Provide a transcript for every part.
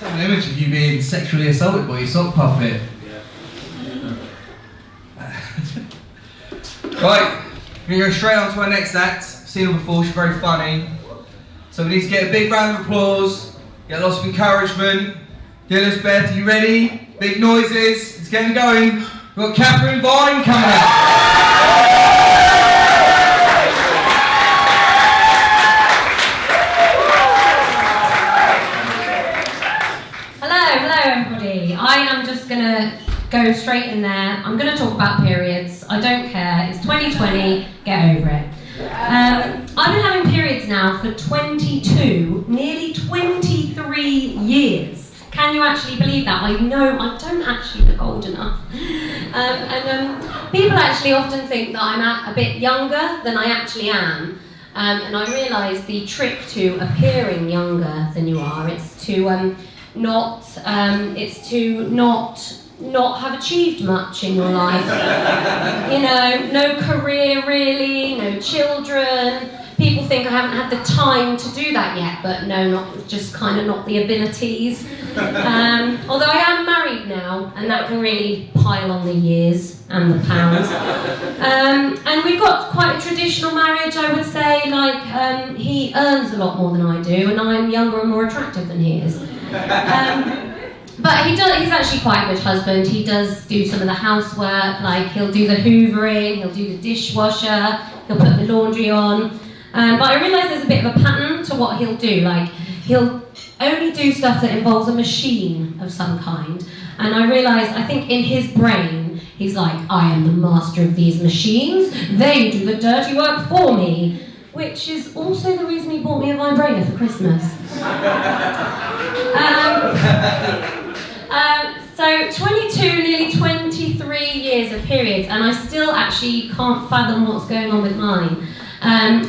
An image of you being sexually assaulted by your sock puppet. Right, we're going to go straight on to our next act. I've seen her before, she's very funny. So we need to get a big round of applause, get lots of encouragement. Elizabeth, are you ready? Big noises, it's getting going. We've got Kathryn Vine coming out. Hello everybody. I am just going to go straight in there. I'm going to talk about periods. I don't care. It's 2020. Get over it. I've been having periods now for 22, nearly 23 years. Can you actually believe that? I know I don't actually look old enough. People actually often think that I'm a bit younger than I actually am. And I realise the trick to appearing younger than you are, it's to not have achieved much in your life. You know, no career really, no children. People think I haven't had the time to do that yet, but no, not the abilities. Although I am married now, and that can really pile on the years and the pounds. And we've got quite a traditional marriage, I would say. Like, he earns a lot more than I do, and I'm younger and more attractive than he is. But he's actually quite a good husband. He does do some of the housework, like he'll do the hoovering, he'll do the dishwasher, he'll put the laundry on. But I realise there's a bit of a pattern to what he'll do. Like, he'll only do stuff that involves a machine of some kind. And I realise, I think in his brain, he's like, I am the master of these machines, they do the dirty work for me. Which is also the reason he bought me a vibrator for Christmas. So 22, nearly 23 years of periods, and I still actually can't fathom what's going on with mine.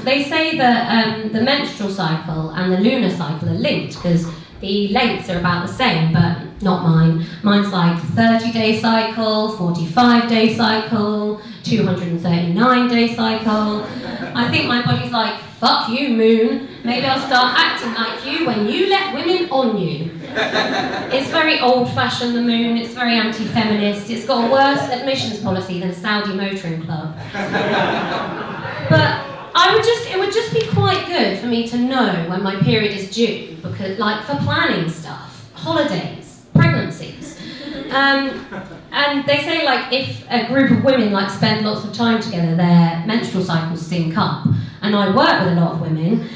They say that the menstrual cycle and the lunar cycle are linked because the lengths are about the same, but not mine. Mine's like 30-day cycle, 45-day cycle, 239-day cycle. I think my body's like, fuck you, moon. Maybe I'll start acting like you when you let women on you. It's very old-fashioned, the moon. It's very anti-feminist. It's got a worse admissions policy than a Saudi motoring club. But it would just be quite good for me to know when my period is due, because, like, for planning stuff, holidays, pregnancies. And they say, like, if a group of women, like, spend lots of time together, their menstrual cycles sync up. And I work with a lot of women,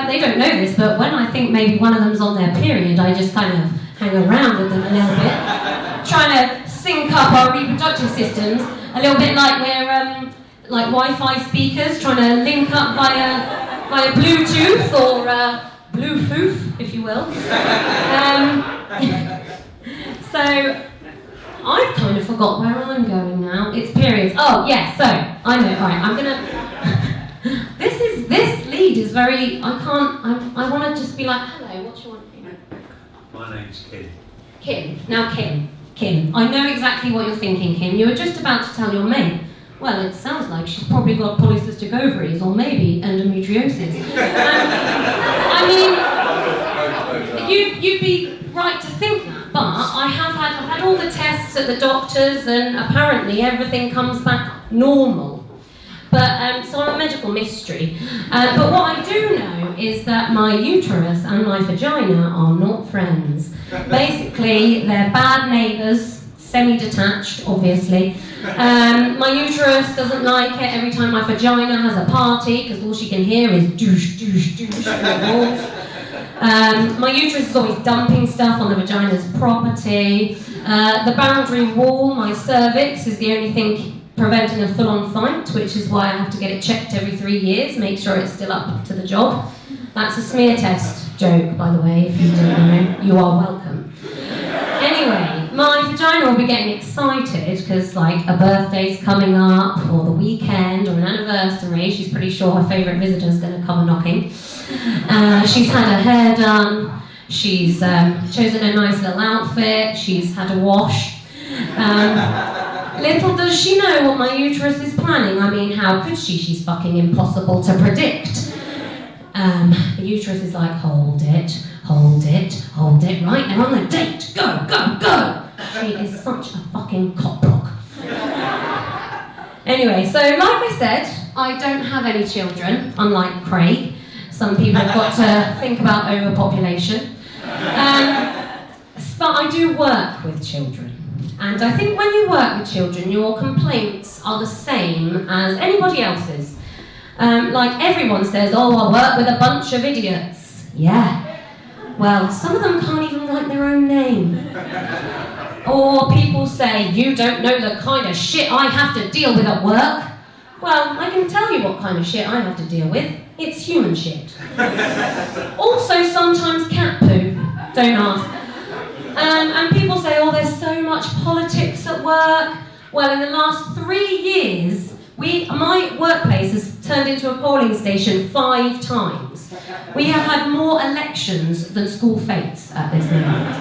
they don't know this, but when I think maybe one of them's on their period, I just kind of hang around with them a little bit, trying to sync up our reproductive systems, a little bit like we're like Wi-Fi speakers, trying to link up via Bluetooth or Bluefoof, if you will. So I've kind of forgot where I'm going now. It's periods. Oh yeah, so I know. Right, I'm gonna. This lead is very. I want to just be like, hello. What do you want? My name's Kim. Kim. Now Kim. I know exactly what you're thinking, Kim. You were just about to tell your mate. Well, it sounds like she's probably got polycystic ovaries or maybe endometriosis. I mean, you'd be right to think that, but I've had all the tests at the doctors, and apparently everything comes back normal. But so I'm a medical mystery. But what I do know is that my uterus and my vagina are not friends. Basically, they're bad neighbours, semi-detached, obviously. My uterus doesn't like it every time my vagina has a party, because all she can hear is douche, douche, douche from the walls. My uterus is always dumping stuff on the vagina's property. The boundary wall, my cervix, is the only thing preventing a full-on fight, which is why I have to get it checked every 3 years, make sure it's still up to the job. That's a smear test joke, by the way, if you don't know. You are welcome. Anyway, my vagina will be getting excited because, like, a birthday's coming up, or the weekend, or an anniversary. She's pretty sure her favourite visitor's going to come a-knocking. She's had her hair done. She's chosen a nice little outfit. She's had a wash. Little does she know what my uterus is planning. I mean, how could she? She's fucking impossible to predict. The uterus is like, hold it, hold it, hold it. Right, they're on the date. Go, go, go. She is such a fucking cockblock. Anyway, so like I said, I don't have any children, unlike Craig. Some people have got to think about overpopulation. But I do work with children. And I think when you work with children, your complaints are the same as anybody else's. Like everyone says, oh, I work with a bunch of idiots. Yeah. Well, some of them can't even write their own name. Or people say, you don't know the kind of shit I have to deal with at work. Well, I can tell you what kind of shit I have to deal with. It's human shit. Also, sometimes cat poo. Don't ask. And people say, oh, there's so much politics at work. Well, in the last 3 years, my workplace has turned into a polling station 5 times. We have had more elections than school fates at this moment.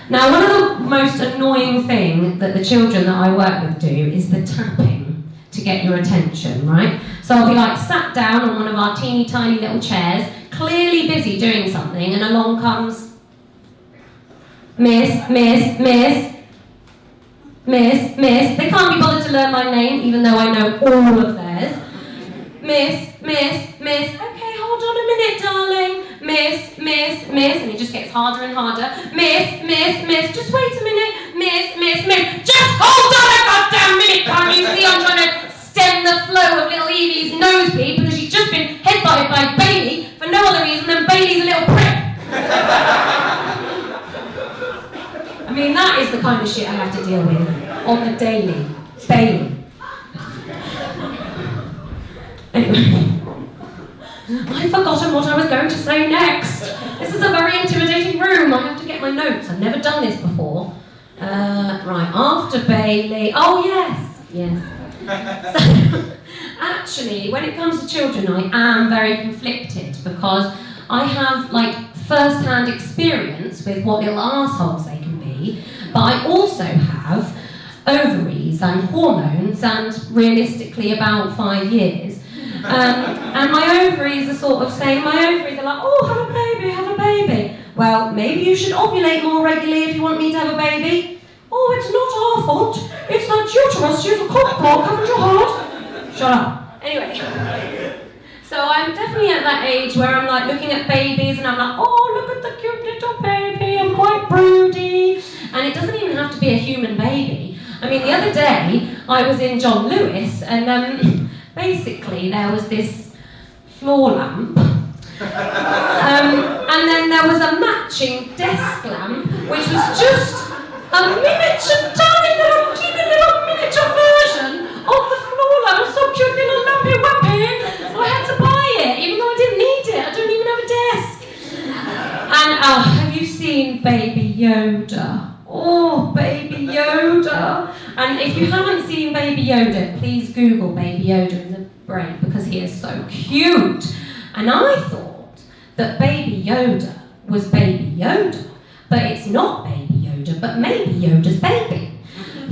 Now, one of the most annoying things that the children that I work with do is the tapping to get your attention, right? So I'll be like sat down on one of our teeny tiny little chairs, clearly busy doing something, and along comes Miss, Miss, Miss, Miss, Miss. They can't be bothered to learn my name, even though I know all of theirs. Miss, Miss, Miss. Okay, hold on a minute, darling. Miss, Miss, Miss. And it just gets harder and harder. Miss, Miss, Miss. Just wait a minute. Miss, Miss, Miss. Just hold on a goddamn minute. Can't you see I'm trying to stem the flow of little Evie's nosebleed because she's just been headbutted by Bailey for no other reason than Bailey's a little prick. I mean, that is the kind of shit I have to deal with on the daily. Bailey. Anyway, I've forgotten what I was going to say next. This is a very intimidating room. I have to get my notes. I've never done this before. Right, after Bailey. Oh, yes. Yes. So, actually, when it comes to children, I am very conflicted because I have, first-hand experience with what little arseholes they can be, but I also have ovaries and hormones and realistically about 5 years. And my ovaries are sort of saying, my ovaries are like, oh, have a baby, have a baby. Well, maybe you should ovulate more regularly if you want me to have a baby. Oh, it's not our fault. It's that uterus. She's a cockblock, haven't you heard? Shut up. Anyway. So I'm definitely at that age where I'm like looking at babies and I'm like, oh, look at the cute little baby. I'm quite broody. And it doesn't even have to be a human baby. I mean, the other day I was in John Lewis and basically there was this floor lamp and then there was a matching desk lamp which was just a miniature, tiny little, teeny little miniature version of the floor lamp. So cute little lampy wappy. So I had to buy it even though I didn't need it. I don't even have a desk. And have you seen Baby Yoda? Oh, Baby Yoda. And if you haven't seen Baby Yoda, please Google Baby Yoda in the break because he is so cute. And I thought that Baby Yoda was Baby Yoda, but it's not Baby Yoda, but maybe Yoda's baby.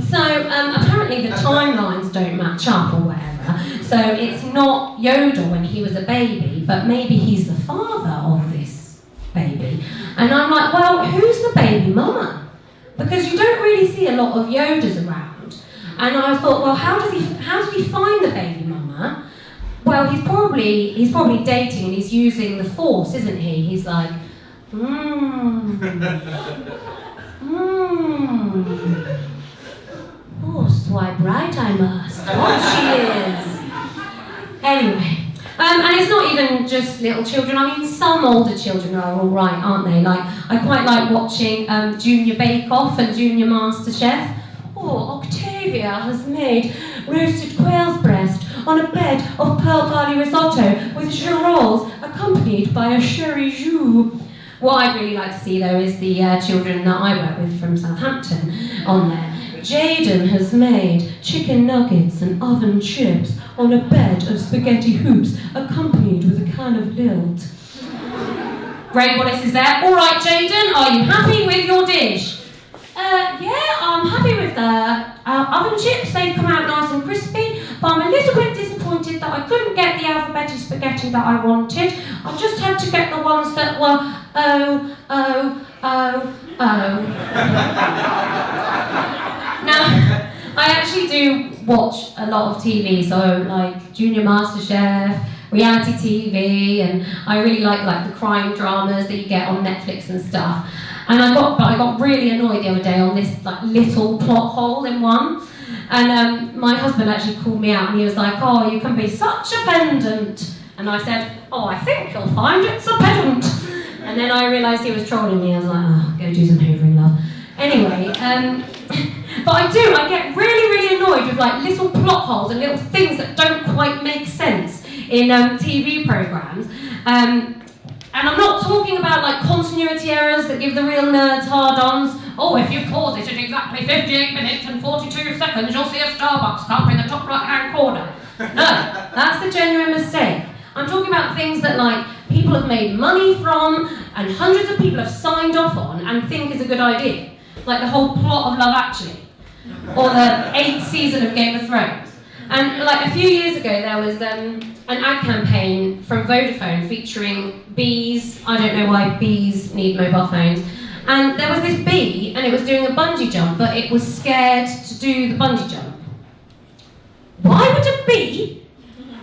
So apparently the timelines don't match up or whatever. So it's not Yoda when he was a baby, but maybe he's the father of this baby. And I'm like, well, who's the baby mama? Because you don't really see a lot of Yodas around. And I thought, well, how did he find the baby mama? Well, he's probably dating and he's using the force, isn't he? He's like, Oh, swipe right I must. What she is. Anyway. And it's not even just little children. I mean, some older children are all right, aren't they? Like, I quite like watching Junior Bake Off and Junior Master Chef. Oh, Octavia has made roasted quail's breast on a bed of pearl barley risotto with girolles accompanied by a sherry jus. What I'd really like to see, though, is the children that I work with from Southampton on there. Jaden has made chicken nuggets and oven chips on a bed of spaghetti hoops, accompanied with a can of lilt. Great Wallace is there. All right, Jaden, are you happy with your dish? Yeah, I'm happy with the oven chips. They come out nice and crispy, but I'm a little bit disappointed that I couldn't get the alphabetic spaghetti that I wanted. I just had to get the ones that were O, O, O, O. Now, I actually do watch a lot of TV, so like Junior MasterChef, reality TV, and I really like the crime dramas that you get on Netflix and stuff. And I got really annoyed the other day on this like little plot hole in one. And my husband actually called me out and he was like, "Oh, you can be such a pedant." And I said, "Oh, I think you'll find it's a pedant." And then I realised he was trolling me. I was like, "Oh, go do some hoovering, love." Anyway, but I get really annoyed with like little plot holes and little things that don't quite make sense in TV programmes. And I'm not talking about like continuity errors that give the real nerds hard-ons. Oh, if you pause it at exactly 58 minutes and 42 seconds, you'll see a Starbucks cup in the top right-hand corner. No, that's the genuine mistake. I'm talking about things that like people have made money from and hundreds of people have signed off on and think is a good idea. Like the whole plot of Love Actually, or the 8th season of Game of Thrones. And like a few years ago there was an ad campaign from Vodafone featuring bees. I don't know why bees need mobile phones. And there was this bee and it was doing a bungee jump, but it was scared to do the bungee jump. Why would a bee,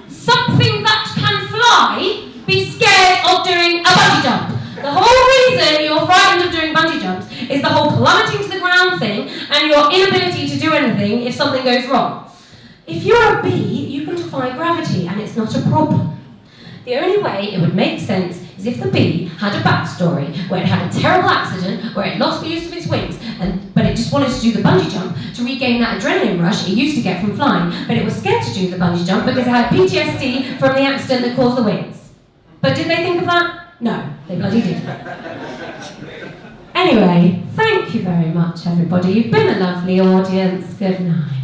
something that can fly, be scared of doing a bungee jump? The whole reason you're frightened of doing bungee jumps is the whole plummeting to the ground thing and your inability to do anything if something goes wrong. If you're a bee, you can defy gravity and it's not a problem. The only way it would make sense is if the bee had a backstory where it had a terrible accident, where it lost the use of its wings, but it just wanted to do the bungee jump to regain that adrenaline rush it used to get from flying, but it was scared to do the bungee jump because it had PTSD from the accident that caused the wings. But did they think of that? No, they bloody didn't. Anyway, thank you very much, everybody. You've been a lovely audience. Good night.